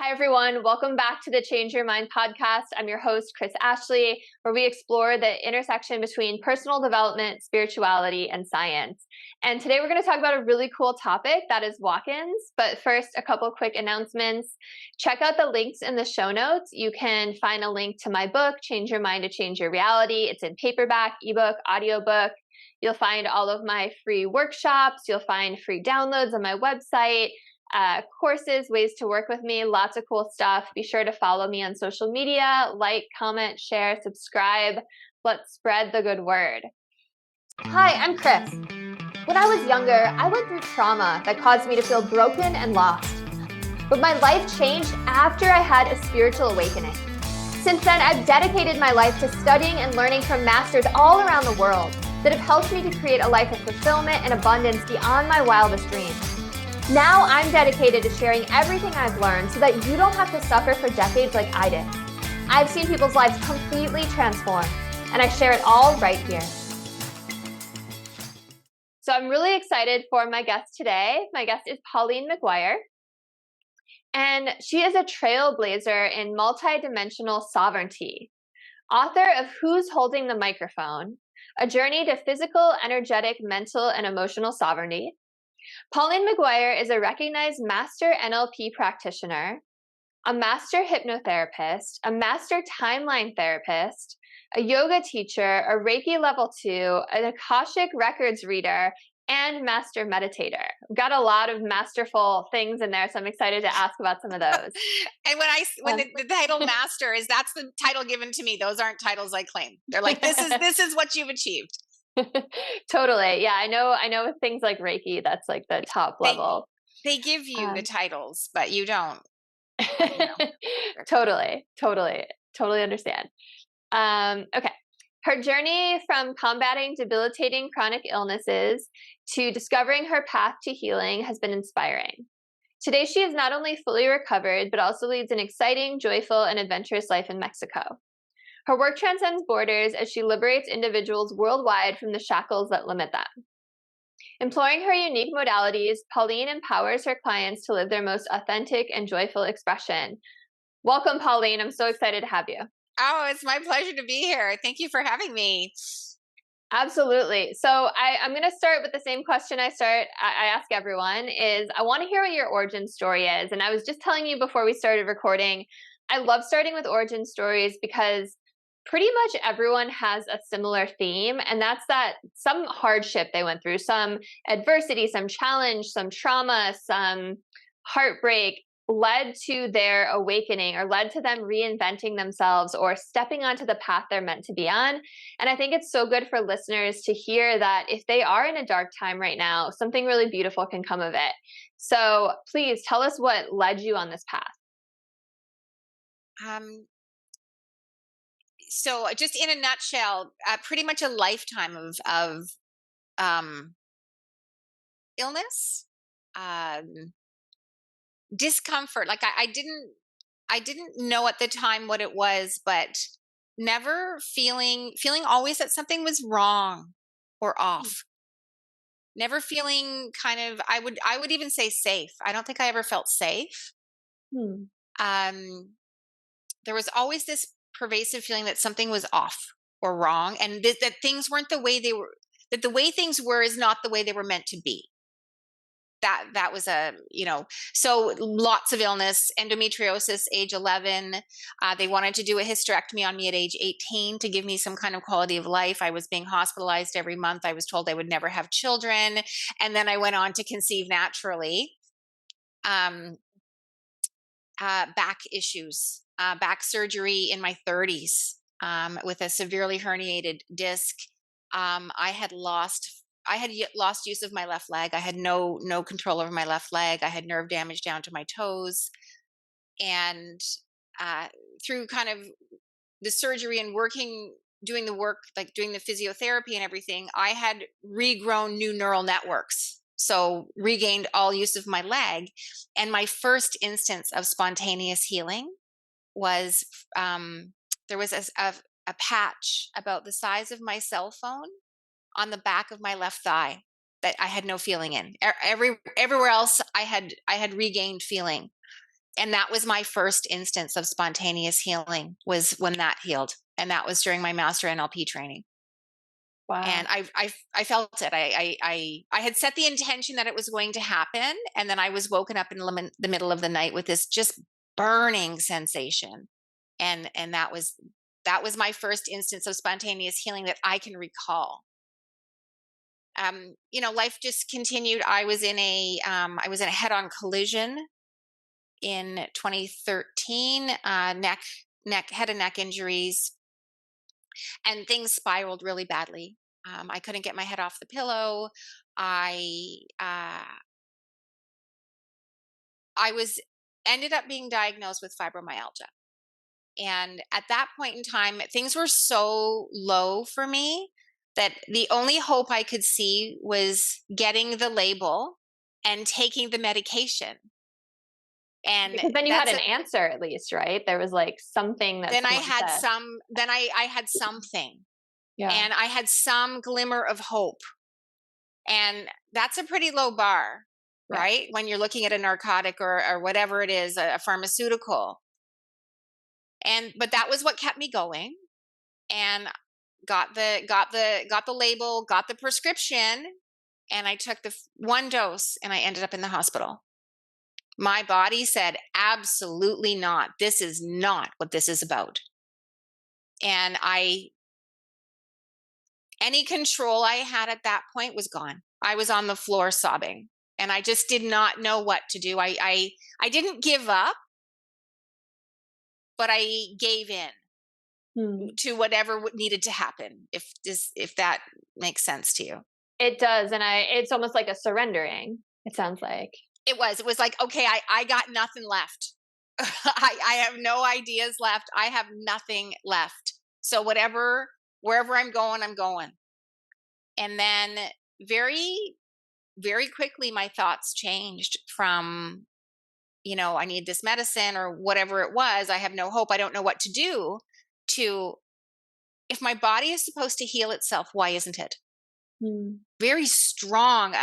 Hi, everyone. Welcome back to the Change Your Mind podcast. I'm your host, Kris Ashley, where we explore the intersection between personal development, spirituality, and science. And today we're going to talk about a really cool topic that is walk-ins. But first, a couple quick announcements. Check out the links in the show notes. You can find a link to my book, Change Your Mind to Change Your Reality. It's in paperback, ebook, audiobook. You'll find all of my free workshops. You'll find free downloads on my website. Courses, ways to work with me, lots of cool stuff. Be sure to follow me on social media, like, comment, share, subscribe. Let's spread the good word. Hi, I'm Kris. When I was younger, I went through trauma that caused me to feel broken and lost. But my life changed after I had a spiritual awakening. Since then, I've dedicated my life to studying and learning from masters all around the world that have helped me to create a life of fulfillment and abundance beyond my wildest dreams. Now I'm dedicated to sharing everything I've learned so that you don't have to suffer for decades like I did. I've seen people's lives completely transformed, and I share it all right here. So I'm really excited for my guest today. My guest is Pauline McGuire, and she is a trailblazer in Multidimensional Sovereignty, author of Who's Holding the Microphone? A Journey to Physical, Energetic, Mental, and Emotional Sovereignty. Pauline McGuire is a recognized master NLP practitioner, a master hypnotherapist, a master timeline therapist, a yoga teacher, a Reiki level 2, an Akashic records reader, and master meditator. We've got a lot of masterful things in there, so I'm excited to ask about some of those. And when the title master that's the title given to me. Those aren't titles I claim. They're like, this is what you've achieved. Totally. Yeah, I know with things like Reiki, that's like the top level. They give you the titles, but you don't. Totally understand. Okay. Her journey from combating debilitating chronic illnesses to discovering her path to healing has been inspiring. Today, she is not only fully recovered, but also leads an exciting, joyful, and adventurous life in Mexico. Her work transcends borders as she liberates individuals worldwide from the shackles that limit them. Employing her unique modalities, Pauline empowers her clients to live their most authentic and joyful expression. Welcome, Pauline. I'm so excited to have you. Oh, it's my pleasure to be here. Thank you for having me. Absolutely. So I'm going to start with the same question I ask everyone is, I want to hear what your origin story is. And I was just telling you before we started recording, I love starting with origin stories because pretty much everyone has a similar theme, and that's that some hardship they went through, some adversity, some challenge, some trauma, some heartbreak led to their awakening or led to them reinventing themselves or stepping onto the path they're meant to be on. And I think it's so good for listeners to hear that if they are in a dark time right now, something really beautiful can come of it. So please tell us what led you on this path. So just in a nutshell, pretty much a lifetime of illness, discomfort. Like I didn't know at the time what it was, but never feeling always that something was wrong or off. Never feeling kind of, I would even say safe. I don't think I ever felt safe. There was always this pervasive feeling that something was off or wrong, and that things weren't the way they were, that the way things were is not the way they were meant to be. That was so lots of illness, endometriosis, age 11. They wanted to do a hysterectomy on me at age 18 to give me some kind of quality of life. I was being hospitalized every month. I was told I would never have children. And then I went on to conceive naturally. Back issues, back surgery in my 30s with a severely herniated disc. I had lost use of my left leg. I had no control over my left leg. I had nerve damage down to my toes. And through kind of the surgery and doing the work, like doing the physiotherapy and everything, I had regrown new neural networks. So regained all use of my leg. And my first instance of spontaneous healing was, there was a patch about the size of my cell phone on the back of my left thigh that I had no feeling in. Everywhere else I had regained feeling. And that was my first instance of spontaneous healing, was when that healed. And that was during my master NLP training. And Wow. I felt it. I had set the intention that it was going to happen, and then I was woken up in the middle of the night with this just burning sensation, and that was my first instance of spontaneous healing that I can recall. Life just continued. I was in a head-on collision in 2013, head and neck injuries, and things spiraled really badly. I couldn't get my head off the pillow. I uh, I was ended up being diagnosed with fibromyalgia, and at that point in time, things were so low for me that the only hope I could see was getting the label and taking the medication. And Because then you had that's an a answer at least, right? There was like something that then I someone had said. some then I had something, Yeah. and I had some glimmer of hope. And that's a pretty low bar, Yeah. right? When you're looking at a narcotic or whatever it is, a pharmaceutical. But that was what kept me going. And got the label, got the prescription, and I took the one dose, and I ended up in the hospital. My body said, absolutely not. This is not what this is about. And any control I had at that point was gone. I was on the floor sobbing, and I just did not know what to do. I didn't give up, but I gave in Hmm. to whatever needed to happen. If that makes sense to you. It does, and it's almost like a surrendering, it sounds like. It was like, okay, I got nothing left. I have no ideas left. I have nothing left. So wherever I'm going, I'm going. And then very, very quickly, my thoughts changed from, I need this medicine or whatever it was. I have no hope. I don't know what to do, to, if my body is supposed to heal itself, why isn't it? Hmm. Very a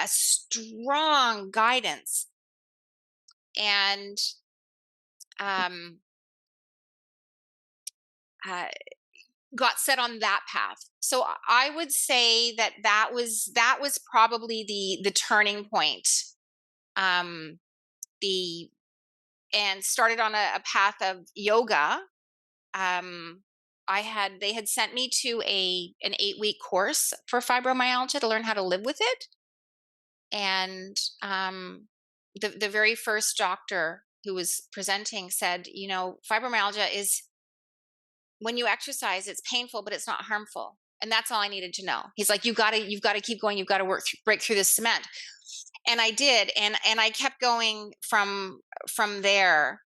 strong guidance. And um, uh, got set on that path. So I would say that was probably the turning point. Um, the and started on a path of yoga. Um, they had sent me to an 8-week course for fibromyalgia to learn how to live with it. And the very first doctor who was presenting said, fibromyalgia is, when you exercise, it's painful, but it's not harmful. And that's all I needed to know. He's like, you've got to keep going. You've got to break through this cement. And I did. And I kept going from there.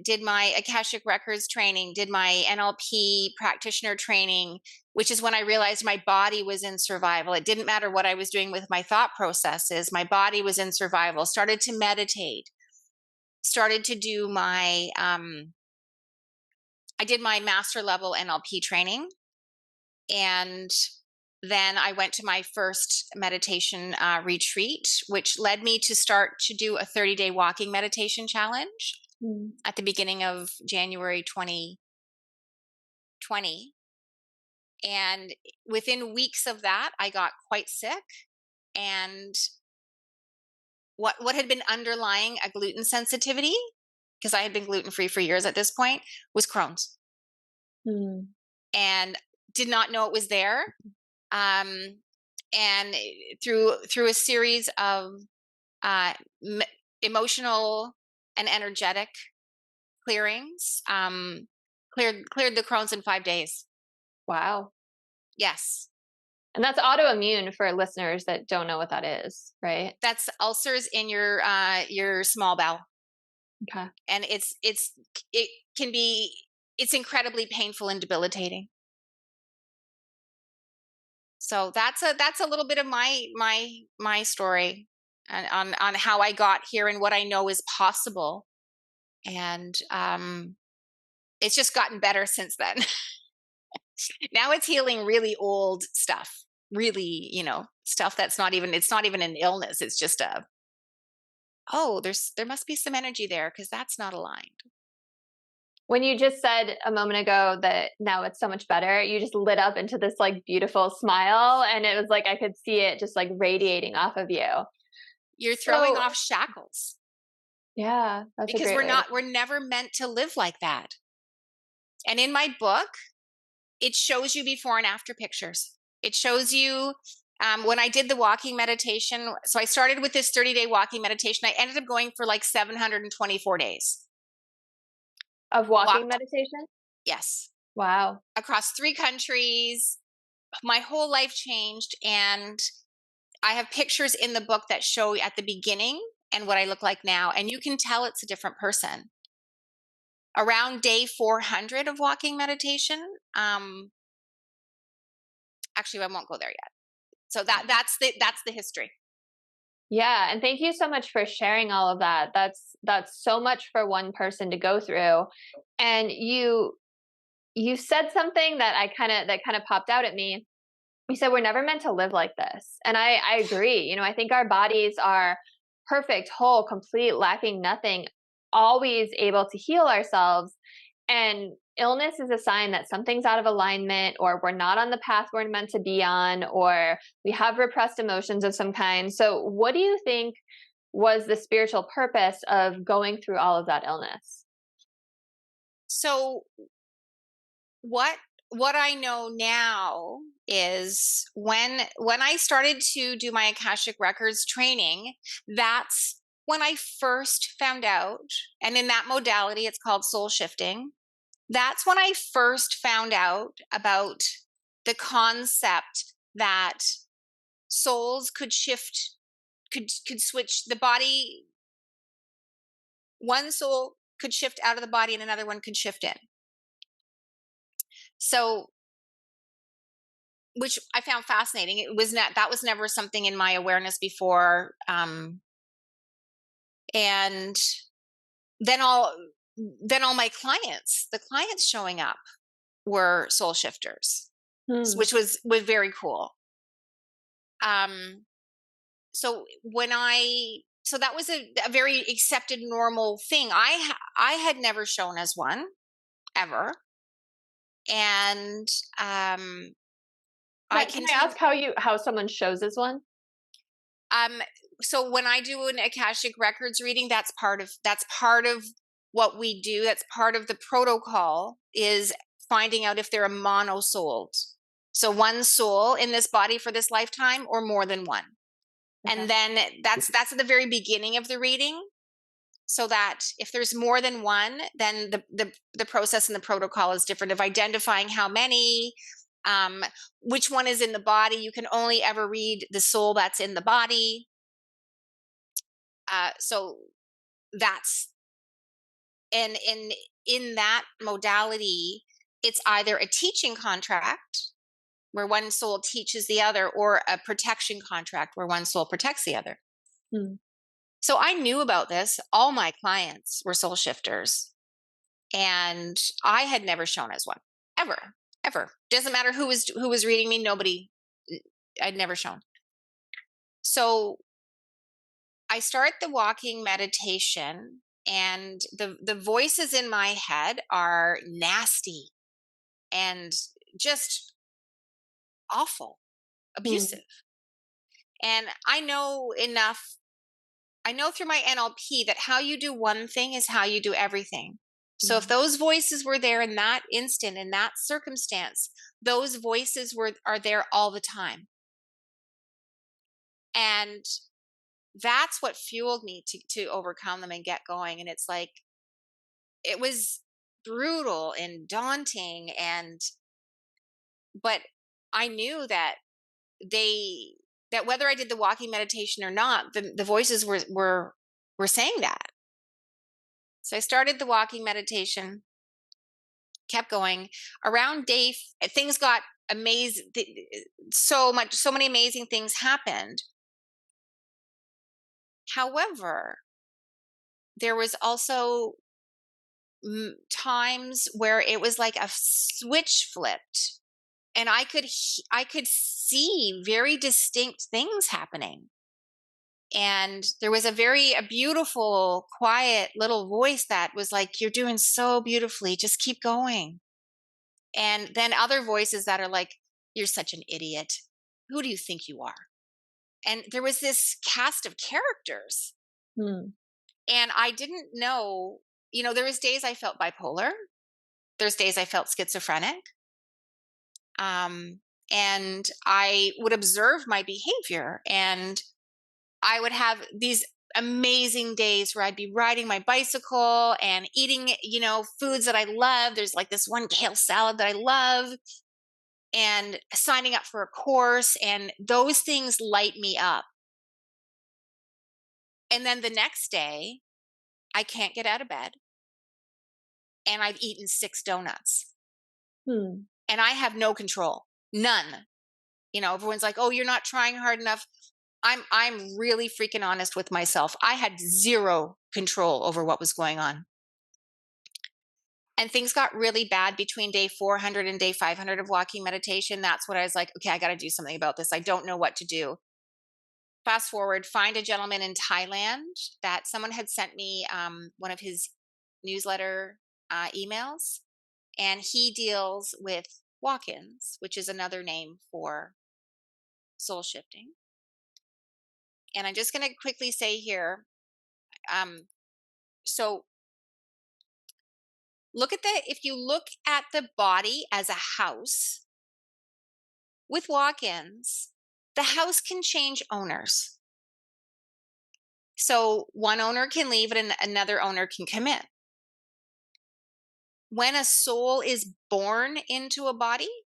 Did my Akashic records training, did my NLP practitioner training, which is when I realized my body was in survival. It didn't matter what I was doing with my thought processes. My body was in survival. Started to meditate, started to do I did my master level NLP training, and then I went to my first meditation retreat, which led me to start to do a 30-day walking meditation challenge Hmm. at the beginning of January 2020. And within weeks of that, I got quite sick. And what had been underlying a gluten sensitivity, because I had been gluten free for years at this point, was Crohn's, Hmm. and did not know it was there. Um, and through a series of uh, emotional and energetic clearings, cleared the Crohn's in 5 days. Wow. Yes, And that's autoimmune for listeners that don't know what that is, right? that's ulcers in your small bowel, Okay. and it can be it's incredibly painful and debilitating. So that's a little bit of my story, and on how I got here and what I know is possible. And it's just gotten better since then. Now it's healing really old stuff, really, stuff that's not even, it's not even an illness. It's just oh, there must be some energy there because that's not aligned. When you just said a moment ago that now it's so much better, you just lit up into this like beautiful smile, and it was like I could see it just like radiating off of you. You're throwing So, off shackles yeah, that's a because great way to. we're never meant to live like that. And in my book, it shows you before and after pictures. It shows you when I did the walking meditation. So I started with this 30-day walking meditation. I ended up going for like 724 days. Of walking Walked, meditation? yes, Wow. across 3 countries. My whole life changed. And I have pictures in the book that show at the beginning and what I look like now. And you can tell it's a different person. Around day 400 of walking meditation, actually, I won't go there yet. So that's the history. Yeah, and thank you so much for sharing all of that. That's so much for one person to go through. And you said something that kind of popped out at me. You said we're never meant to live like this. And I agree. You know, I think our bodies are perfect, whole, complete, lacking nothing, always able to heal ourselves. And illness is a sign that something's out of alignment, or we're not on the path we're meant to be on, or we have repressed emotions of some kind. So, what do you think was the spiritual purpose of going through all of that illness? So what what I know now is when I started to do my Akashic Records training, that's when I first found out, and in that modality it's called soul shifting. That's when I first found out about the concept that souls could shift, could switch the body. One soul could shift out of the body and another one could shift in. So, which I found fascinating. It was not, that was never something in my awareness before. And then all my clients, the clients showing up were soul shifters, Hmm. which was very cool. So so that was a very accepted normal thing. I had never shown as one ever. And I Can I continue. ask how someone shows as one? Um, so when I do an Akashic Records reading, that's part of what we do. That's part of the protocol, is finding out if they're a mono souled. So one soul in this body for this lifetime, or more than one. Okay. And then that's at the very beginning of the reading. So that if there's more than one, then the process and the protocol is different, of identifying how many, which one is in the body. You can only ever read the soul that's in the body. So that's, and in that modality, it's either a teaching contract where one soul teaches the other, or a protection contract where one soul protects the other. Hmm. So I knew about this. All my clients were soul shifters, and I had never shown as one, ever, ever. Doesn't matter who was reading me. Nobody. I'd never shown. So I start the walking meditation, and the voices in my head are nasty and just awful, Hmm. abusive. And I know enough. I know through my NLP that how you do one thing is how you do everything. So if Hmm. those voices were there in that instant, in that circumstance, those voices are there all the time. And that's what fueled me to overcome them and get going. And it's like, it was brutal and daunting, but I knew that whether I did the walking meditation or not, the voices were saying that. So I started the walking meditation, kept going. Around things got amazing. So many amazing things happened. However, there was also times where it was like a switch flipped, and I could see very distinct things happening. And there was a beautiful, quiet little voice that was like, "You're doing so beautifully. Just keep going." And then other voices that are like, "You're such an idiot. Who do you think you are?" And there was this cast of characters. Hmm. And I didn't know, there was days I felt bipolar. There's days I felt schizophrenic. Um, and I would observe my behavior, and I would have these amazing days where I'd be riding my bicycle and eating, foods that I love. There's like this one kale salad that I love, and signing up for a course, and those things light me up. And then the next day, I can't get out of bed, and I've eaten 6 donuts, Hmm. and I have no control, none. Everyone's like, "Oh, you're not trying hard enough." I'm really freaking honest with myself. I had zero control over what was going on. And things got really bad between day 400 and day 500 of walking meditation. That's what I was like, okay, I got to do something about this. I don't know what to do. Fast forward, find a gentleman in Thailand that someone had sent me one of his newsletter emails, and he deals with walk ins, which is another name for soul shifting. And I'm just going to quickly say here, so if you look at the body as a house with walk-ins, the house can change owners. So one owner can leave and another owner can come in. When a soul is born into a body,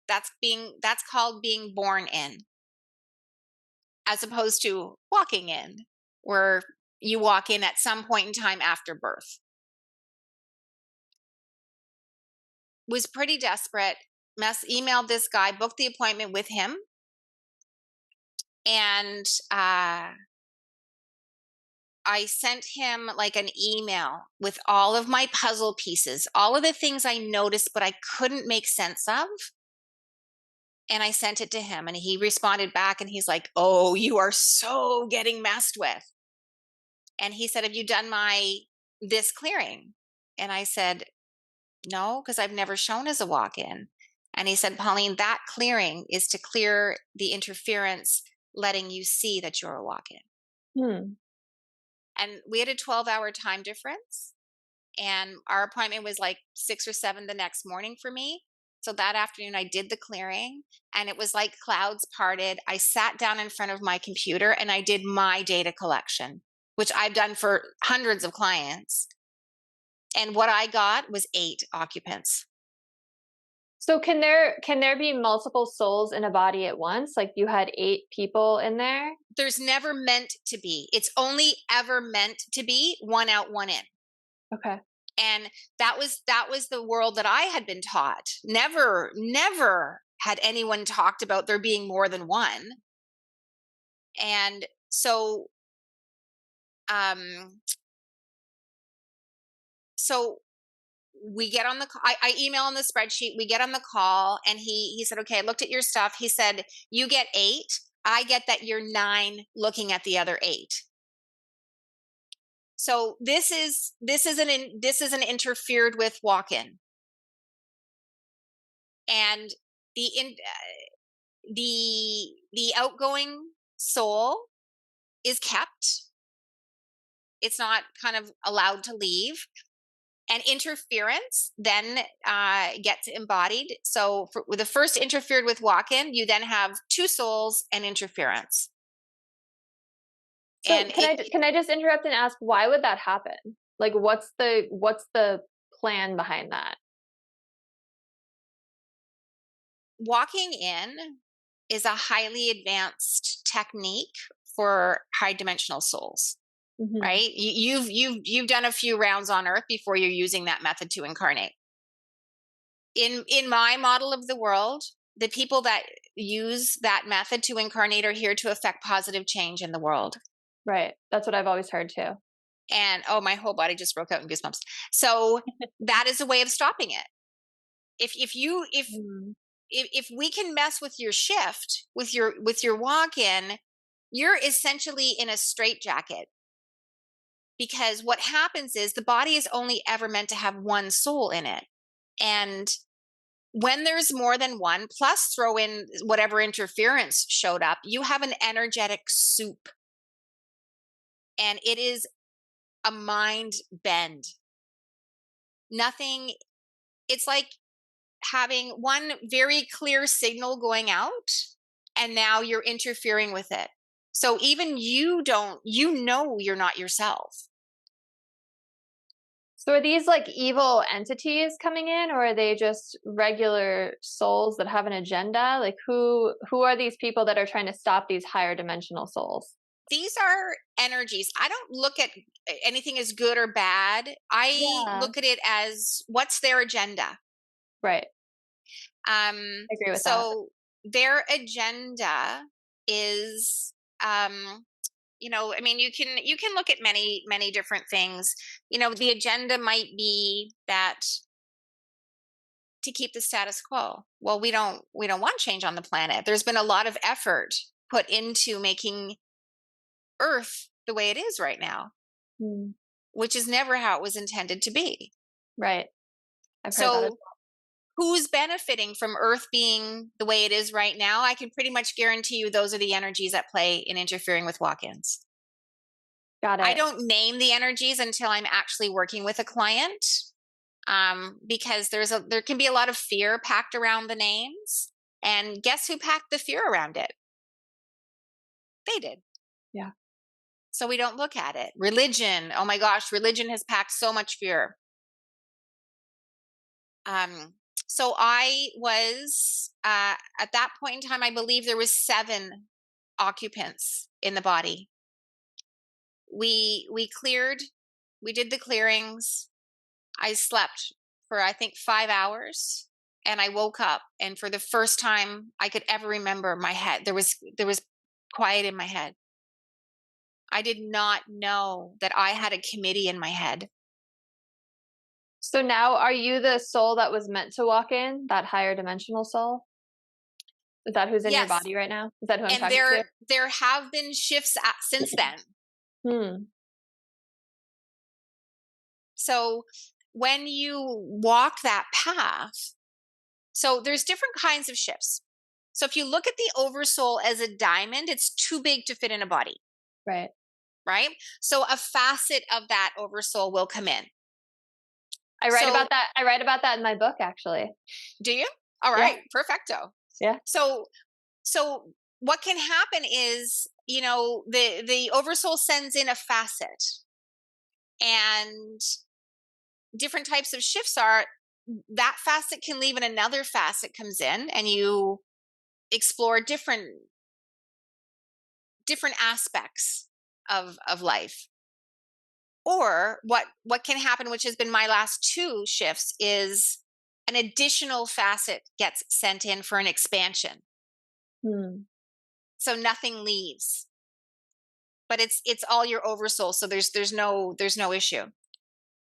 that's called being born in, as opposed to walking in, where you walk in at some point in time after birth. Was pretty desperate, emailed this guy, booked the appointment with him, and I sent him like an email with all of my puzzle pieces, all of the things I noticed but I couldn't make sense of. And I sent it to him, and he responded back, and he's like, "Oh, you are so getting messed with." And he said, "Have you done this clearing?" And I said, "No, because I've never shown as a walk-in." And he said, "Pauline, that clearing is to clear the interference, letting you see that you're a walk-in." Hmm. And we had a 12-hour time difference. And our appointment was like 6 or 7 the next morning for me. So that afternoon, I did the clearing, and it was like clouds parted. I sat down in front of my computer and I did my data collection, which I've done for hundreds of clients. And what I got was 8 occupants. So can there be multiple souls in a body at once? Like you had 8 people in there? There's never meant to be. It's only ever meant to be one out, one in. Okay. And that was the world that I had been taught. Never had anyone talked about there being more than one. And so so we get on the I email on the spreadsheet, we get on the call, and he said, "Okay, I looked at your stuff." He said, "You get 8. I get that you're 9 looking at the other 8." So this is an interfered with walk-in. And the outgoing soul is kept. It's not kind of allowed to leave. And interference then gets embodied. So with the first interfered with walk-in, you then have 2 souls and interference. So And can I just interrupt and ask, why would that happen? Like what's the plan behind that? walking in is a highly advanced technique for high dimensional souls. Mm-hmm. Right? You've done a few rounds on Earth before you're using that method to incarnate. In my model of the world, the people that use that method to incarnate are here to affect positive change in the world. Right. That's what I've always heard too. And oh, my whole body just broke out in goosebumps. So that is a way of stopping it. If we can mess with your shift, with your walk-in, You're essentially in a straitjacket, because what happens is the body is only ever meant to have one soul in it. And when there's more than one, plus throw in whatever interference showed up, you have an energetic soup. And it is a mind bend. Nothing, it's like having one very clear signal going out, and now you're interfering with it. So even you know you're not yourself. So are these like evil entities coming in, or are they just regular souls that have an agenda? Like who are these people that are trying to stop these higher dimensional souls? These are energies. I don't look at anything as good or bad. I Yeah. look at it as, what's their agenda? Right. Um, I agree with that. so their agenda is, I mean, you can look at many different things. The agenda might be that to keep the status quo. Well, we don't want change on the planet. There's been a lot of effort put into making Earth the way it is right now, Hmm. which is never how it was intended to be. Right. I've heard that as So who's benefiting from Earth being the way it is right now? I can pretty much guarantee you those are the energies at play in interfering with walk-ins. well. Got I it. don't name the energies until I'm actually working with a client, because there can be a lot of fear packed around the names. And guess who packed the fear around it? They did. Yeah. So we don't look at it. Religion, oh my gosh, religion has packed so much fear. So I was, at that point in time, I believe there was 7 occupants in the body. We cleared, we did the clearings. I slept for, I think, 5 hours, and I woke up, and for the first time I could ever remember, my head, there was quiet in my head. I did not know that I had a committee in my head. So now are you the soul that was meant to walk in, that higher dimensional soul? Is that who's in your Yes, body right now? Is that who I'm and talking to? there have been shifts since then. Hmm. So when you walk that path, so there's different kinds of shifts. So if you look at the oversoul as a diamond, it's too big to fit in a body, Right. right? So a facet of that oversoul will come in. I write So about that. I write about that in my book, actually. do you? All Yeah. right, perfecto. Yeah. So what can happen is, the oversoul sends in a facet, and different types of shifts are, that facet can leave and another facet comes in, and you explore different aspects of life. Or what can happen, which has been my last 2 shifts, is an additional facet gets sent in for an expansion. Hmm. So nothing leaves, but it's all your oversoul, so there's no issue.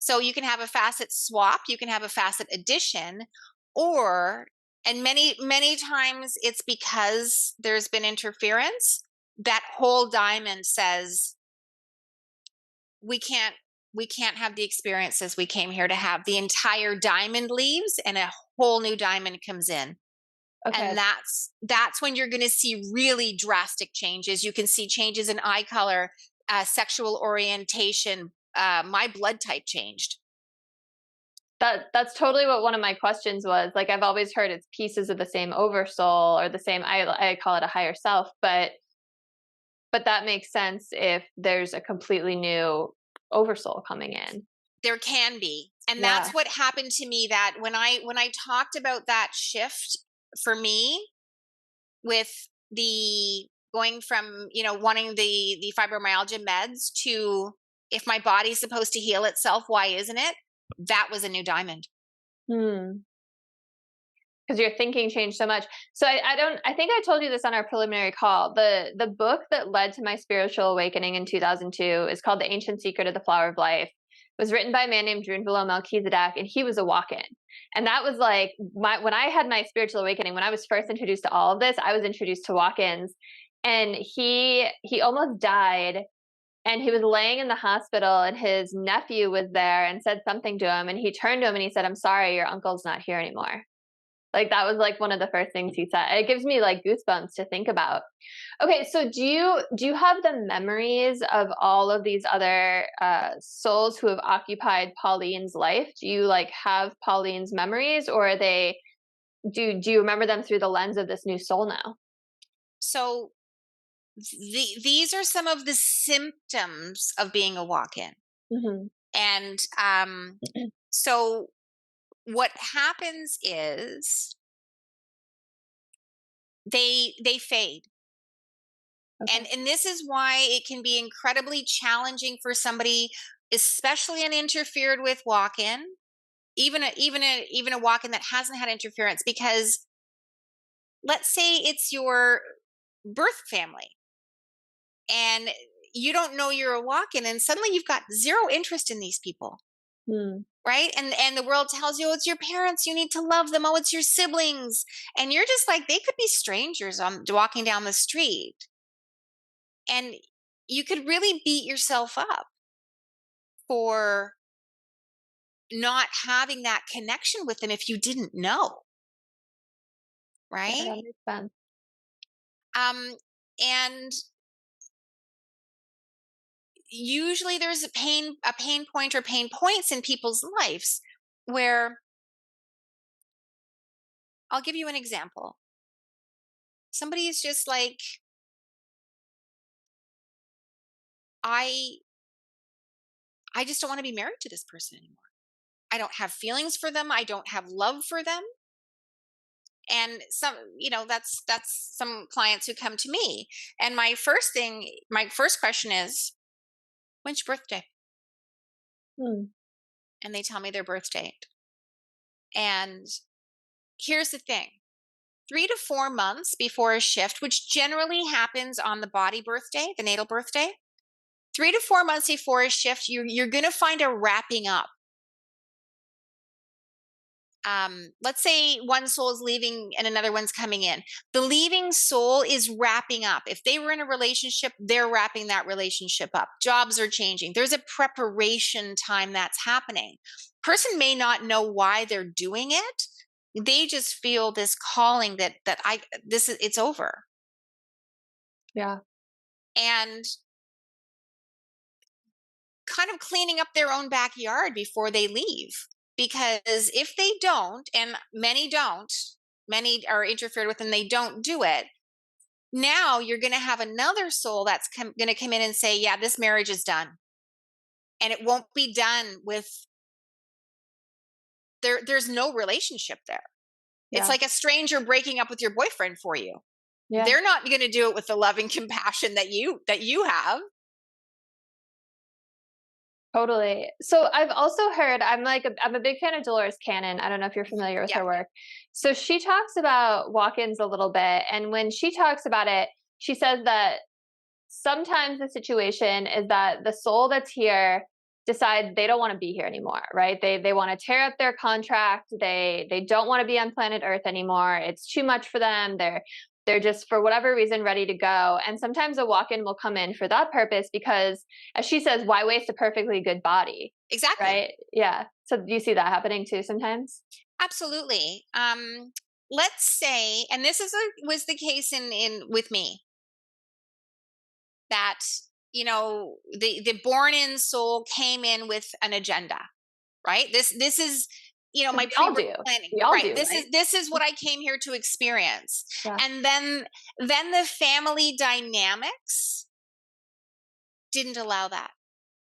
So you can have a facet swap, you can have a facet addition, or, and many times it's because there's been interference, that whole diamond says, we can't have the experiences we came here to have. The entire diamond leaves and a whole new diamond comes in. Okay. And that's when you're going to see really drastic changes. You can see changes in eye color, sexual orientation. My blood type changed. That's totally what one of my questions was. Like, I've always heard it's pieces of the same oversoul, or the same, I call it a higher self, but that makes sense if there's a completely new oversoul coming in. There can be. And Yeah. that's what happened to me, that when I talked about that shift for me, with the going from, wanting the fibromyalgia meds to, if my body's supposed to heal itself, why isn't it? That was a new diamond. Hmm. Because your thinking changed so much. So I think I told you this on our preliminary call. The book that led to my spiritual awakening in 2002 is called The Ancient Secret of the Flower of Life. It was written by a man named Drunvalo Melchizedek, and he was a walk-in. And that was like when I had my spiritual awakening, when I was first introduced to all of this, I was introduced to walk-ins. and he almost died, and he was laying in the hospital, and his nephew was there and said something to him, and he turned to him and he said, "I'm sorry, your uncle's not here anymore." Like, that was like one of the first things he said. It gives me like goosebumps to think about. Okay, so do you have the memories of all of these other souls who have occupied Pauline's life? Do you like have Pauline's memories, or are they do you remember them through the lens of this new soul now? So these are some of the symptoms of being a walk-in. Hmm. And so what happens is they fade. Okay. And this is why it can be incredibly challenging for somebody, especially an interfered with walk-in, even a walk-in that hasn't had interference, because let's say it's your birth family and you don't know you're a walk-in, and suddenly you've got zero interest in these people, Hmm. right? And the world tells you, oh, it's your parents, you need to love them, oh, it's your siblings, and you're just like, they could be strangers on walking down the street, and you could really beat yourself up for not having that connection with them if you didn't know, Yeah, right? that makes sense. um and usually there's a pain point or pain points in people's lives where, I'll give you an example. Somebody is just like, i I just don't want to be married to this person anymore. I don't have feelings for them, I don't have love for them. And some, that's some clients who come to me, and my first question is, when's your birthday? Hmm. And they tell me their birth date. And here's the thing: 3 to 4 months before a shift, which generally happens on the body birthday, the natal birthday, 3 to 4 months before a shift, you're going to find a wrapping up. Let's say one soul is leaving and another one's coming in. The leaving soul is wrapping up. If they were in a relationship, they're wrapping that relationship up. Jobs are changing. There's a preparation time that's happening. Person may not know why they're doing it. They just feel this calling that it's over. Yeah. And kind of cleaning up their own backyard before they leave. Because if they don't, and many don't, many are interfered with and they don't do it, now you're going to have another soul that's going to come in and say, yeah, this marriage is done. And it won't be done with, there's no relationship there. It's Yeah. like a stranger breaking up with your boyfriend for you. Yeah. They're not going to do it with the loving compassion that you have. Totally. So I've also heard, I'm a big fan of Dolores Cannon. I don't know if you're familiar with Yeah. her work. So she talks about walk-ins a little bit, and when she talks about it, she says that sometimes the situation is that the soul that's here decides they don't want to be here anymore, right? They want to tear up their contract. They don't want to be on planet Earth anymore. It's too much for them. They're just, for whatever reason, ready to go. And sometimes a walk-in will come in for that purpose because, as she says, why waste a perfectly good body? Exactly. Right? Yeah. So do you see that happening too sometimes? Absolutely. Let's say, and this was the case in with me, that the born in soul came in with an agenda, right? This is, my We all pre-birth do. planning, We all right? do, right? This is what I came here to experience. Yeah. And then the family dynamics didn't allow that.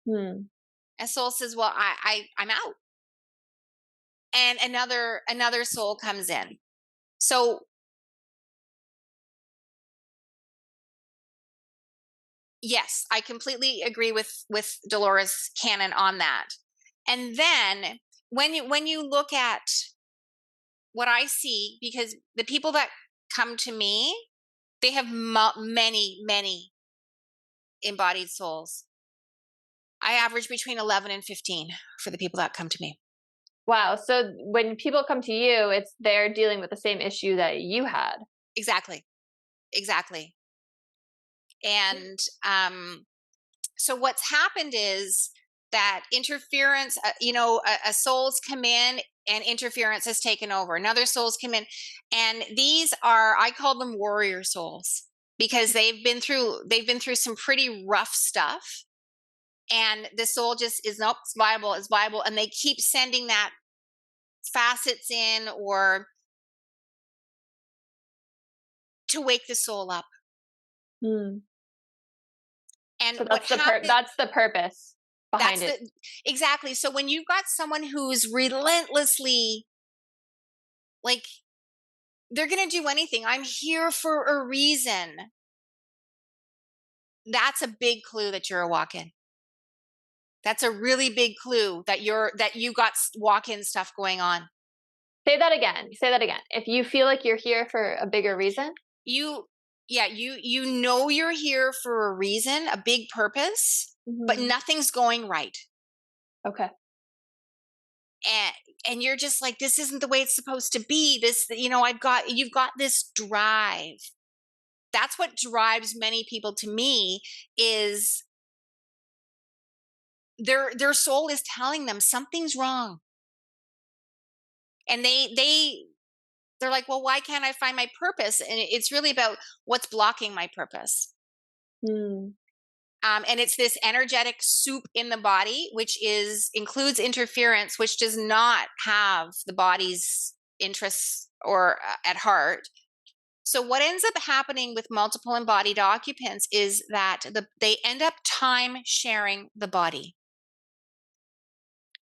Hmm. And soul says, well, I'm out. And another soul comes in. So yes, I completely agree with Dolores Cannon on that. And then when you look at what I see, because the people that come to me, they have many embodied souls. I average between 11 and 15 for the people that come to me. Wow. So when people come to you, it's they're dealing with the same issue that you had. Exactly. Exactly. And so what's happened is that interference, a soul's come in and interference has taken over. Another soul's come in, and these are, I call them warrior souls, because they've been through some pretty rough stuff, and the soul just is, nope, it's viable, and they keep sending that facets in, or to wake the soul up. Hmm. And So what happened, that's the purpose behind that's it. exactly. So when you've got someone who's relentlessly, like, they're going to do anything, I'm here for a reason, that's a big clue that you're a walk-in. That's a really big clue that you got walk-in stuff going on. Say that again. Say that again. If you feel like you're here for a bigger reason, You know you're here for a reason, a big purpose, but nothing's going right. Okay. And you're just like, this isn't the way it's supposed to be. This, you've got this drive. That's what drives many people to me, is their soul is telling them something's wrong. And they're like, well, why can't I find my purpose? And it's really about what's blocking my purpose. Hmm. And it's this energetic soup in the body, which includes interference, which does not have the body's interests or at heart. So what ends up happening with multiple embodied occupants is that they end up time sharing the body.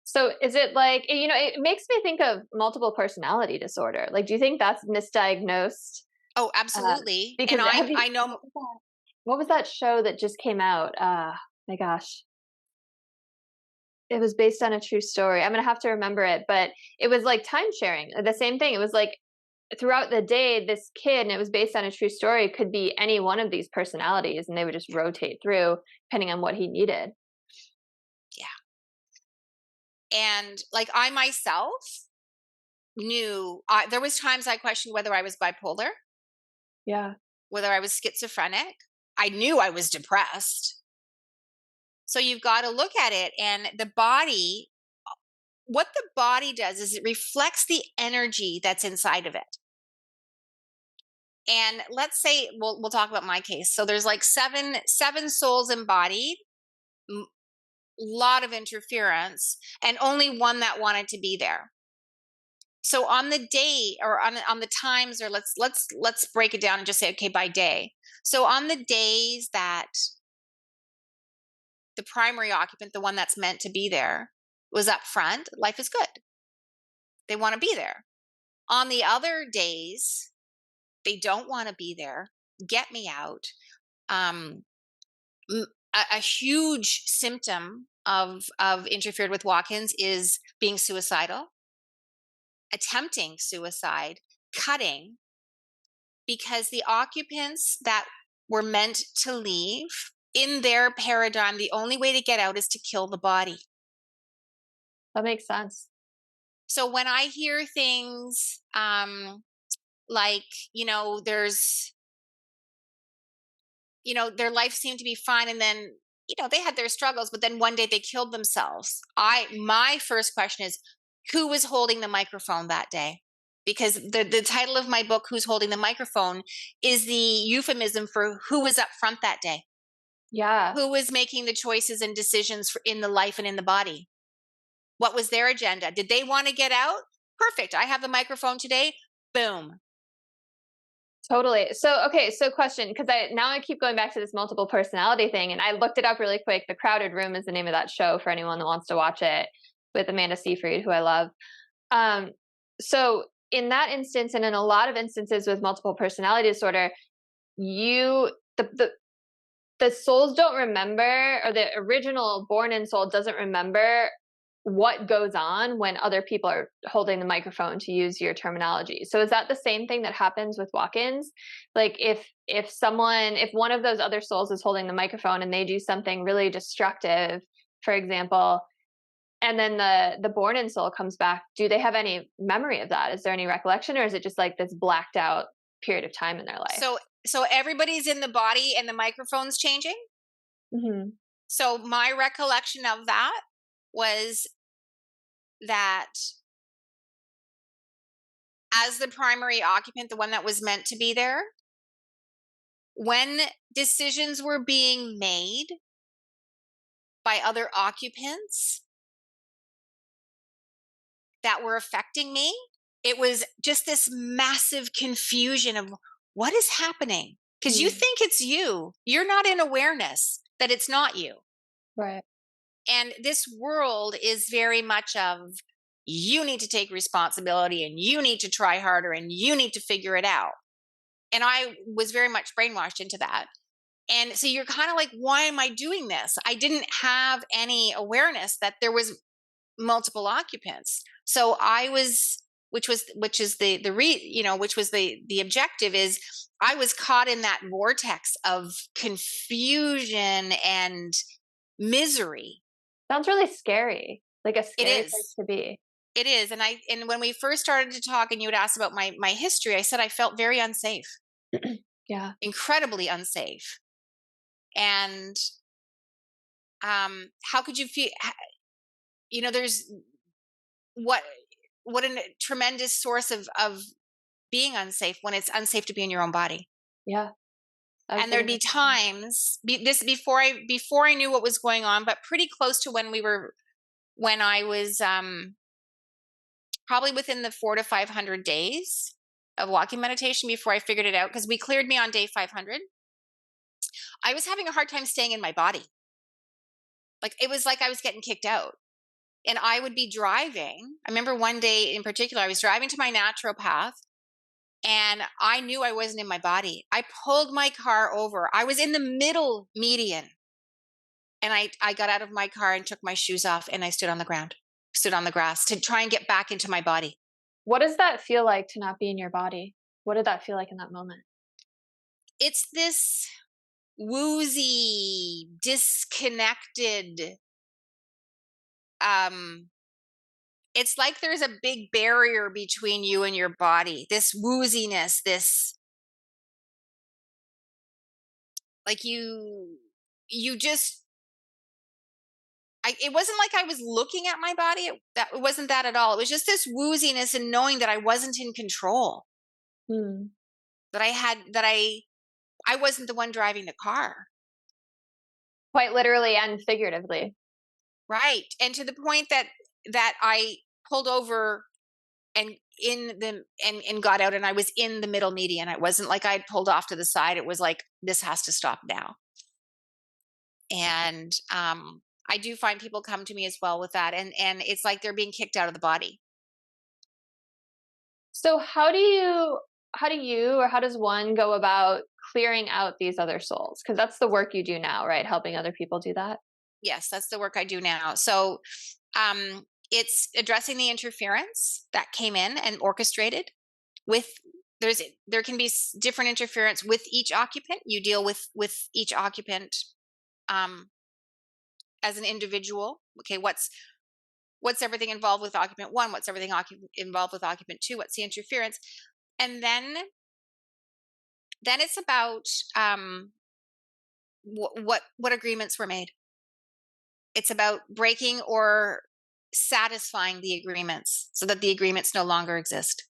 So is it like, it makes me think of multiple personality disorder. Like, do you think that's misdiagnosed? Oh, absolutely. Because And I know. what was that show that just came out? My gosh. It was based on a true story. I'm gonna have to remember it, but it was like time sharing. The same thing. It was like throughout the day, this kid, and it was based on a true story, could be any one of these personalities, and they would just rotate through depending on what he needed. Yeah. And like, I myself knew, there was times I questioned whether I was bipolar, Yeah. whether I was schizophrenic. I knew I was depressed. So you've got to look at it, and the body, what the body does is it reflects the energy that's inside of it. And let's say, we'll talk about my case. So there's like seven souls embodied, lot of interference, and only one that wanted to be there. So on the day, or on the times, or let's break it down and just say, okay, by day. So on the days that the primary occupant, the one that's meant to be there, was up front, life is good. They want to be there. On the other days, they don't want to be there. Get me out. A huge symptom of interfered with walk-ins is being suicidal, attempting suicide, cutting, because the occupants that were meant to leave, in their paradigm, the only way to get out is to kill the body. That makes sense. So when I hear things like, there's, their life seemed to be fine, and then, they had their struggles, but then one day they killed themselves. My first question is, who was holding the microphone that day? Because the title of my book, Who's Holding the Microphone, is the euphemism for who was up front that day. Yeah. Who was making the choices and decisions in the life and in the body? What was their agenda? Did they want to get out? Perfect. I have the microphone today. Boom. Totally. So, okay. So question, because I keep going back to this multiple personality thing, and I looked it up really quick. The Crowded Room is the name of that show for anyone that wants to watch it, with Amanda Seyfried, who I love. So in that instance, and in a lot of instances with multiple personality disorder, the souls don't remember, or the original born-in soul doesn't remember what goes on when other people are holding the microphone, to use your terminology. So is that the same thing that happens with walk-ins? Like if one of those other souls is holding the microphone and they do something really destructive, for example, and then the born-in soul comes back, do they have any memory of that? Is there any recollection, or is it just like this blacked out period of time in their life? So so everybody's in the body and the microphone's changing. Hmm. So my recollection of that was that as the primary occupant, the one that was meant to be there, when decisions were being made by other occupants that were affecting me, it was just this massive confusion of what is happening. Because you think it's you. You're not in awareness that it's not you. Right. And this world is very much of you need to take responsibility and you need to try harder and you need to figure it out. And I was very much brainwashed into that. And so you're kind of like, why am I doing this? I didn't have any awareness that there was multiple occupants. So I was, which is the objective is I was caught in that vortex of confusion and misery. Sounds really scary. Like a It scary place is. to be. It is. And when we first started to talk and you would ask about my history, I said I felt very unsafe, Yeah. incredibly unsafe. And how could you feel, there's what a tremendous source of being unsafe when it's unsafe to be in your own body. Yeah. And there'd be times before I knew what was going on, but pretty close to when I was probably within the 400 to 500 days of walking meditation before I figured it out, because we cleared me on day 500. I was having a hard time staying in my body. Like it was like I was getting kicked out. And I would be driving. I remember one day in particular, I was driving to my naturopath and I knew I wasn't in my body. I pulled my car over. I was in the middle median. And I got out of my car and took my shoes off and I stood on the ground, stood on the grass to try and get back into my body. What does that feel like to not be in your body? What did that feel like in that moment? It's this woozy, disconnected, it's like there's a big barrier between you and your body. This wooziness, this like you just it wasn't like I was looking at my body. It wasn't that at all. It was just this wooziness and knowing that I wasn't in control. Hmm. I wasn't the one driving the car. Quite literally and figuratively. Right. And to the point that I pulled over and and got out and I was in the middle median. It wasn't like I'd pulled off to the side. It was like, this has to stop now. And I do find people come to me as well with that. And it's like they're being kicked out of the body. So how does one go about clearing out these other souls? Because that's the work you do now, right? Helping other people do that. Yes, that's the work I do now. So it's addressing the interference that came in and orchestrated with there can be different interference with each occupant. You deal with each occupant as an individual. Okay, what's everything involved with occupant one? What's everything involved with occupant two? What's the interference? And then it's about what agreements were made. It's about breaking or satisfying the agreements so that the agreements no longer exist.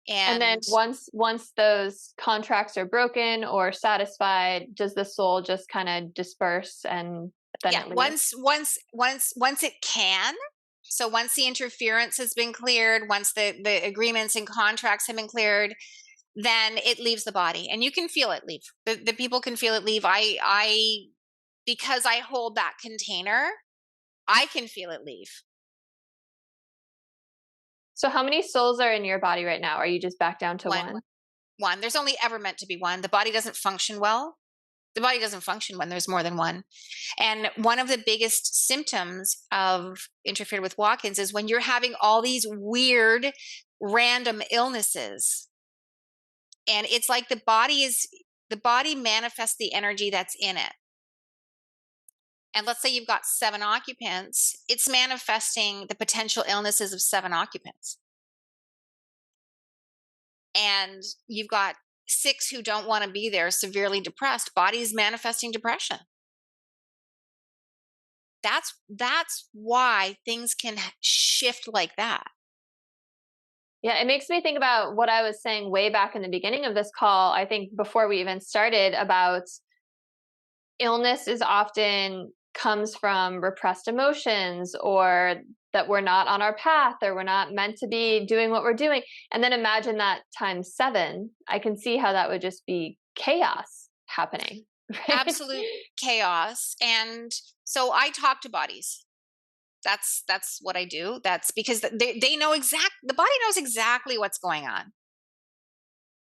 And then once those contracts are broken or satisfied, does the soul just kind of disperse and then yeah, it leaves? once it can. So once the interference has been cleared, once the agreements and contracts have been cleared, then it leaves the body and you can feel it leave. The people can feel it leave. I because I hold that container, I can feel it leave. So how many souls are in your body right now? Are you just back down to one? One. There's only ever meant to be one. The body doesn't function well. The body doesn't function when there's more than one. And one of the biggest symptoms of interfered with walk-ins is when you're having all these weird random illnesses. And it's like the body manifests the energy that's in it. And let's say you've got 7 occupants, it's manifesting the potential illnesses of 7 occupants. and you've got 6 who don't want to be there, severely depressed, bodies manifesting depression. That's why things can shift like that. Yeah, it makes me think about what I was saying way back in the beginning of this call. I think before we even started, about illness is often comes from repressed emotions, or that we're not on our path, or we're not meant to be doing what we're doing. And then imagine that times 7. I can see how that would just be chaos happening, right? Absolute chaos. And so I talk to bodies. That's what I do. That's because they know the body knows exactly what's going on.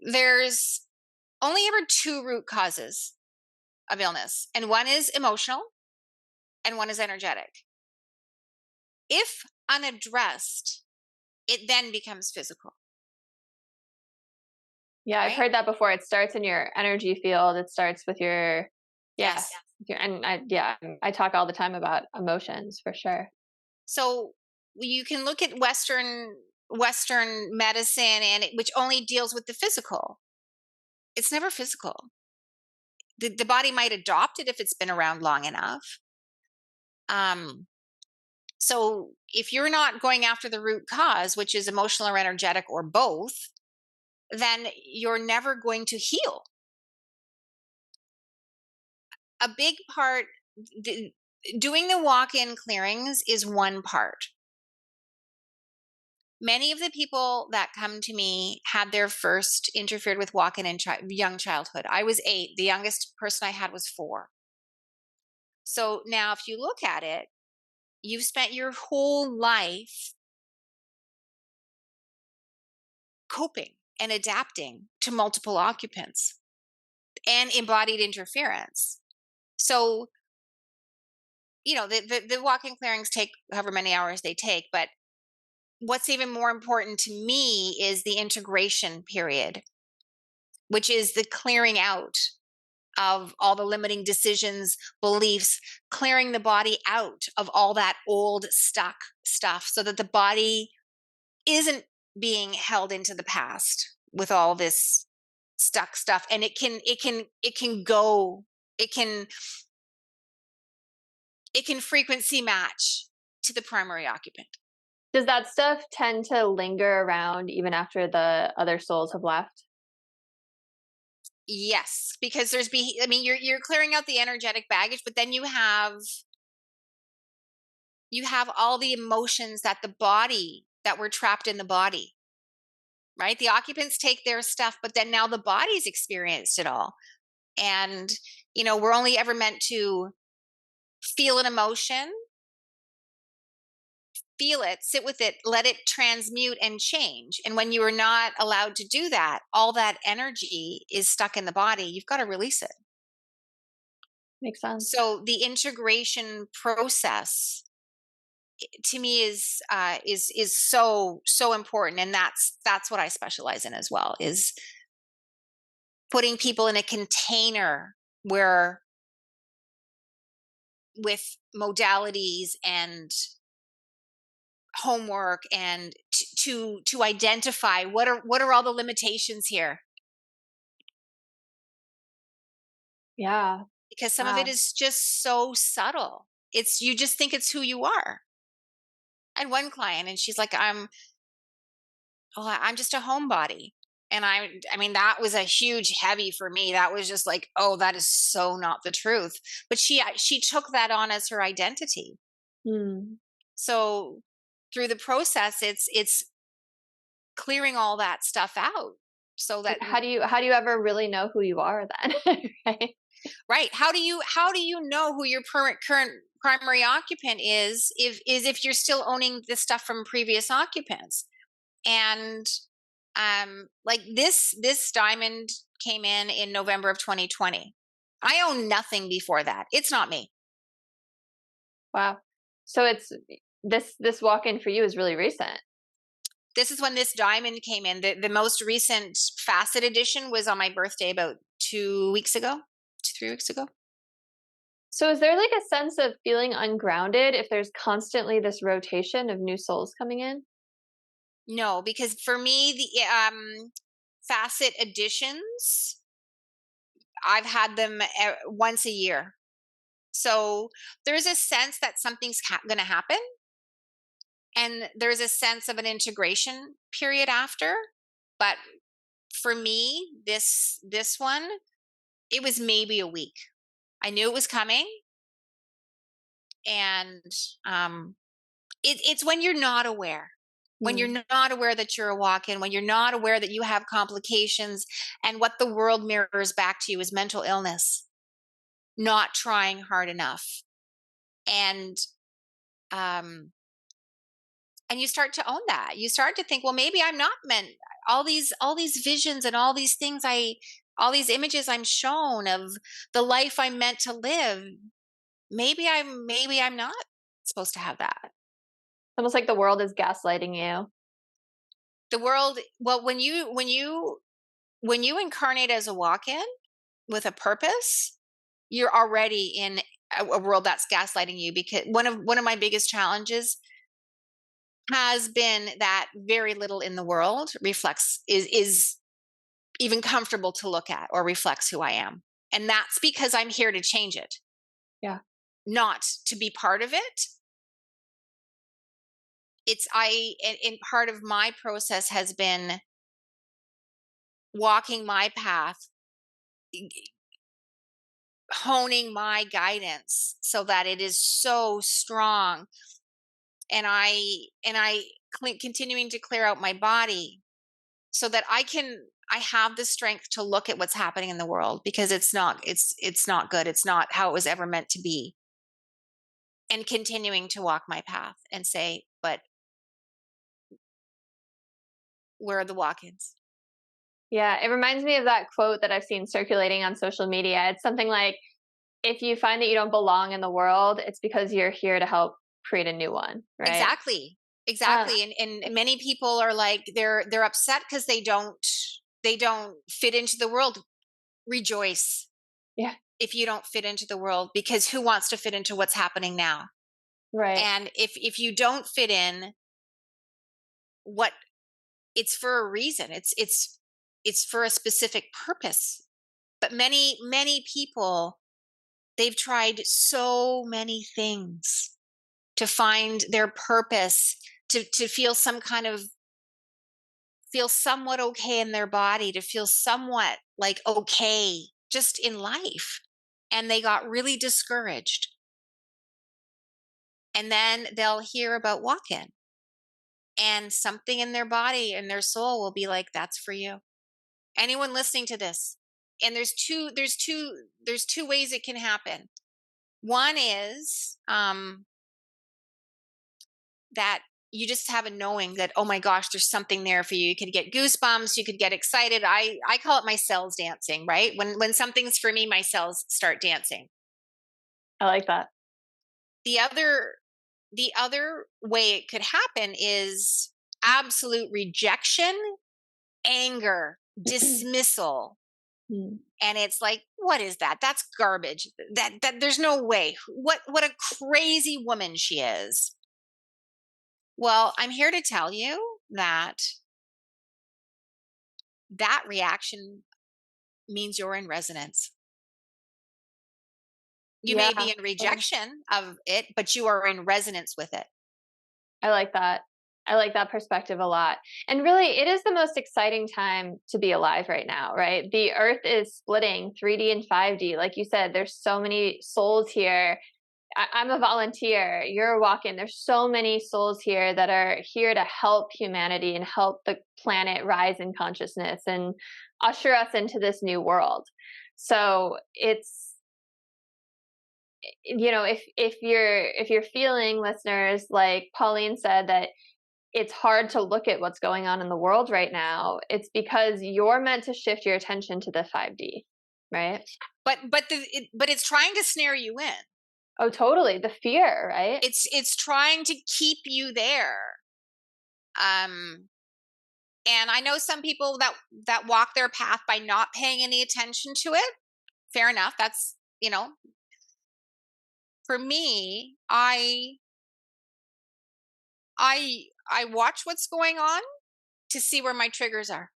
There's only ever 2 root causes of illness, and one is emotional and one is energetic. If unaddressed, it then becomes physical. Yeah, I've Right? heard that before. It starts in your energy field. It starts with your, yeah, Yes. and I talk all the time about emotions for sure. So you can look at Western medicine, and which only deals with the physical. It's never physical. The body might adopt it if it's been around long enough. So if you're not going after the root cause, which is emotional or energetic or both, then you're never going to heal. A big part, doing the walk-in clearings is one part. Many of the people that come to me had their first interfered with walk-in in young childhood. I was 8. The youngest person I had was 4. So now if you look at it, you've spent your whole life coping and adapting to multiple occupants and embodied interference. So, the walk-in clearings take however many hours they take, but what's even more important to me is the integration period, which is the clearing out of all the limiting decisions, beliefs, clearing the body out of all that old stuck stuff so that the body isn't being held into the past with all this stuck stuff, and it can go, it can frequency match to the primary occupant. Does that stuff tend to linger around even after the other souls have left? Yes, because you're clearing out the energetic baggage, but then you have all the emotions that were trapped in the body, right? The occupants take their stuff, but then now the body's experienced it all. And, we're only ever meant to feel an emotion, feel it, sit with it, let it transmute and change. And when you are not allowed to do that, all that energy is stuck in the body. You've got to release it. Makes sense. So the integration process to me is so important, and that's what I specialize in as well, is putting people in a container where, with modalities and homework, and to identify what are all the limitations here, Yeah. because some of it Wow. is just so subtle. You just think it's who you are. I had one client, and she's like, I'm just a homebody. And I mean, that was a huge heavy for me. That was just like, oh, that is so not the truth. But she took that on as her identity. Hmm. So through the process, it's clearing all that stuff out so that, How do you ever really know who you are then? Right? right. How do you know who your current primary occupant is, if you're still owning the stuff from previous occupants? And like this diamond came in November of 2020. I own nothing before that. It's not me. Wow. So it's this walk-in for you is really recent. This is when this diamond came in. The most recent facet edition was on my birthday about 2 weeks ago, 3 weeks ago. So is there like a sense of feeling ungrounded if there's constantly this rotation of new souls coming in? No, because for me, facet additions, I've had them once a year. So there's a sense that something's going to happen, and there's a sense of an integration period after. But for me, this one, it was maybe a week. I knew it was coming, and it's when you're not aware. When Mm. you're not aware that you're a walk-in, when you're not aware that you have complications, and what the world mirrors back to you is mental illness, not trying hard enough, and um, and you start to own that. You start to think, well, maybe I'm not meant. All these visions and all these things all these images I'm shown of the life I'm meant to live. Maybe I'm not supposed to have that. Almost like the world is gaslighting you. The world, well, when you incarnate as a walk-in with a purpose, you're already in a world that's gaslighting you, because one of my biggest challenges has been that very little in the world reflects is even comfortable to look at or reflects who I am. And that's because I'm here to change it, Yeah. not to be part of it. It's I and part of my process has been walking my path, honing my guidance so that it is so strong, and continuing to clear out my body so that I have the strength to look at what's happening in the world, because it's not good. It's not how it was ever meant to be. And continuing to walk my path and say, but where are the walk-ins? Yeah, it reminds me of that quote that I've seen circulating on social media. It's something like, if you find that you don't belong in the world, it's because you're here to help create a new one, right? Exactly. Uh, Exactly. And many people are like, they're upset because they don't fit into the world. Rejoice yeah, if you don't fit into the world, because who wants to fit into what's happening now? right. And if you don't fit in, what it's for a reason. It's for a specific purpose. But many people, they've tried so many things to find their purpose, to feel feel somewhat okay in their body, to feel somewhat like okay just in life. And they got really discouraged. And then they'll hear about walk-in, and something in their body and their soul will be like, that's for you. Anyone listening to this. And there's two ways it can happen. One is that you just have a knowing that, oh my gosh, there's something there for you. You could get goosebumps, you could get excited. I call it my cells dancing, right? When something's for me, my cells start dancing. I like that. The other way it could happen is absolute rejection, anger, dismissal. Mm. And it's like, what is that? That's garbage. That there's no way. What a crazy woman she is. Well, I'm here to tell you that that reaction means you're in resonance. You Yeah, may be in rejection of it, but you are in resonance with it. I like that. I like that perspective a lot. And really, it is the most exciting time to be alive right now, right? The earth is splitting 3D and 5D. Like you said, there's so many souls here. I'm a volunteer. You're a walk-in. There's so many souls here that are here to help humanity and help the planet rise in consciousness and usher us into this new world. So it's, if you're feeling, listeners, like Pauline said, that it's hard to look at what's going on in the world right now, it's because you're meant to shift your attention to the 5D, right? But it's trying to snare you in. Oh, totally. The fear, right? It's trying to keep you there. Um and I know some people that walk their path by not paying any attention to it. Fair enough. That's, for me, I watch what's going on to see where my triggers are.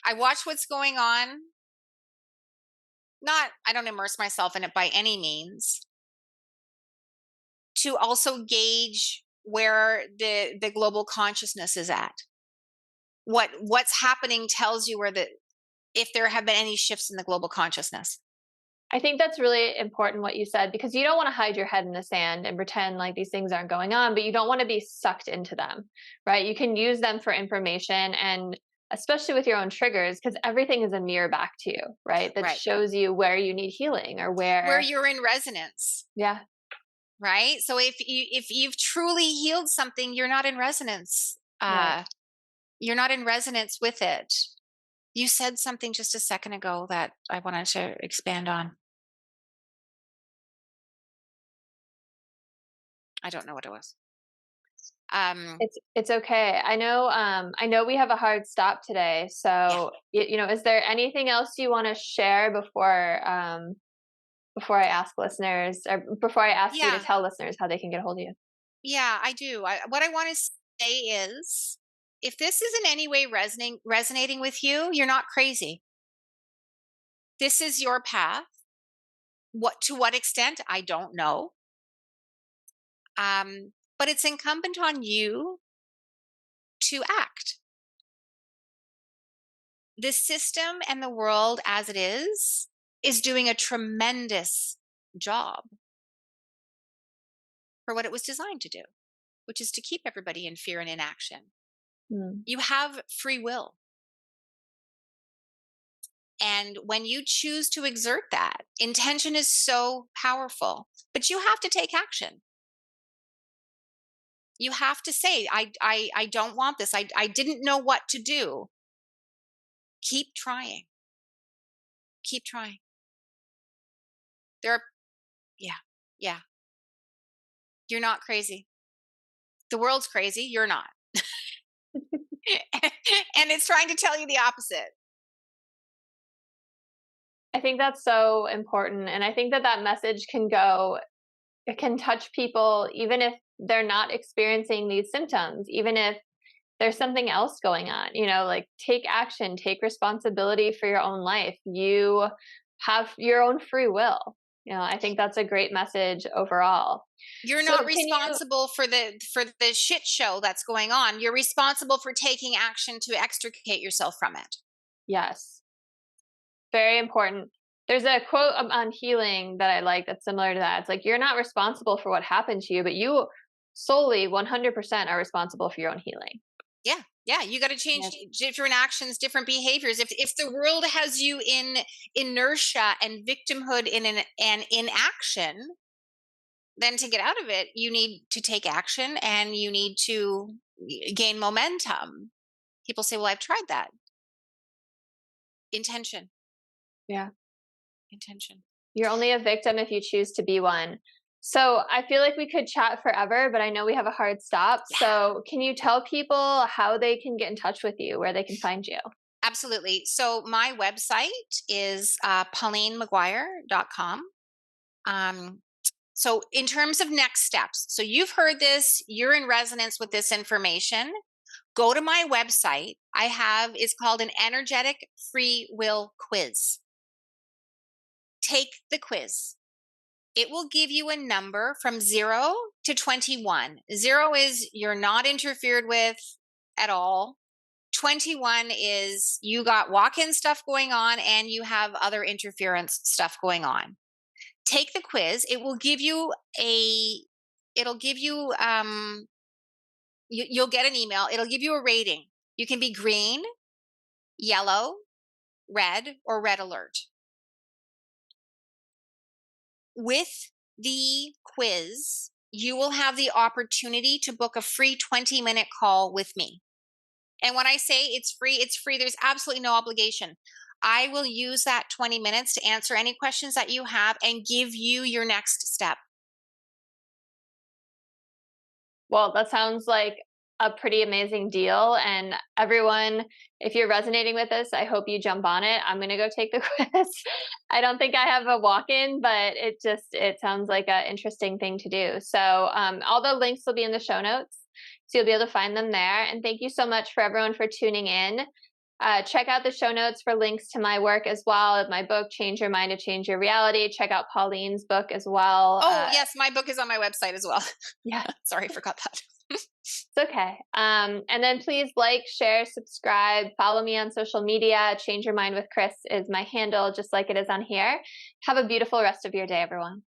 I watch what's going on. I don't immerse myself in it by any means. To also gauge where the global consciousness is at. What's happening tells you if there have been any shifts in the global consciousness. I think that's really important what you said, because you don't want to hide your head in the sand and pretend like these things aren't going on, but you don't want to be sucked into them, right? You can use them for information, and especially with your own triggers, because everything is a mirror back to you, right? That Right. shows you where you need healing or Where where, you're in resonance. yeah. Right? So if you've truly healed something, you're not in resonance. Right. You're not in resonance with it. You said something just a second ago that I wanted to expand on. I don't know what it was. It's okay. I know we have a hard stop today. Yeah. So, is there anything else you want to share before I ask listeners, or before I ask you to Yeah. tell listeners how they can get a hold of you? Yeah, I do. What I want to say is, if this is in any way resonating with you, you're not crazy. This is your path. To what extent, I don't know. But it's incumbent on you to act. The system and the world as it is doing a tremendous job for what it was designed to do, which is to keep everybody in fear and inaction. Mm. You have free will. And when you choose to exert that, intention is so powerful, but you have to take action. You have to say, I don't want this. I didn't know what to do. Keep trying. Keep trying. Yeah. You're not crazy. The world's crazy. You're not. And it's trying to tell you the opposite. I think that's so important. And I think that message it can touch people, even if they're not experiencing these symptoms, even if there's something else going on, like take action, take responsibility for your own life. You have your own free will. I think that's a great message overall. You're So not can you, responsible for the shit show that's going on. You're responsible for taking action to extricate yourself from it. yes, very important. There's a quote on healing that I like that's similar to that. It's like, you're not responsible for what happened to you, but you solely 100% are responsible for your own healing. Yeah, you got to change different actions, different behaviors. If the world has you in inertia and victimhood and inaction, then to get out of it, you need to take action and you need to gain momentum. People say, well, I've tried that. Intention. Yeah. Intention. You're only a victim if you choose to be one. So I feel like we could chat forever, but I know we have a hard stop. Yeah. So can you tell people how they can get in touch with you, where they can find you? Absolutely. So my website is paulinemcguire.com. So in terms of next steps, so you've heard this, you're in resonance with this information. Go to my website. It's called an energetic free will quiz. Take the quiz. It will give you a number from 0 to 21. 0 is you're not interfered with at all. 21 is you got walk-in stuff going on and you have other interference stuff going on. Take the quiz. It will give you you'll get an email. It'll give you a rating. You can be green, yellow, red, or red alert. With the quiz, you will have the opportunity to book a free 20-minute call with me. And when I say it's free, it's free. There's absolutely no obligation. I will use that 20 minutes to answer any questions that you have and give you your next step. Well, that sounds like a pretty amazing deal. And everyone, if you're resonating with this, I hope you jump on it. I'm going to go take the quiz. I don't think I have a walk-in, but it sounds like an interesting thing to do. So all the links will be in the show notes, so you'll be able to find them there. And thank you so much for everyone for tuning in. Check out the show notes for links to my work as well, my book, Change Your Mind to Change Your Reality. Check out Pauline's book as well. Oh, yes, my book is on my website as well. Yeah. Sorry, I forgot that. It's okay. And then please like, share, subscribe, follow me on social media. Change Your Mind with Kris is my handle, just like it is on here. Have a beautiful rest of your day, everyone.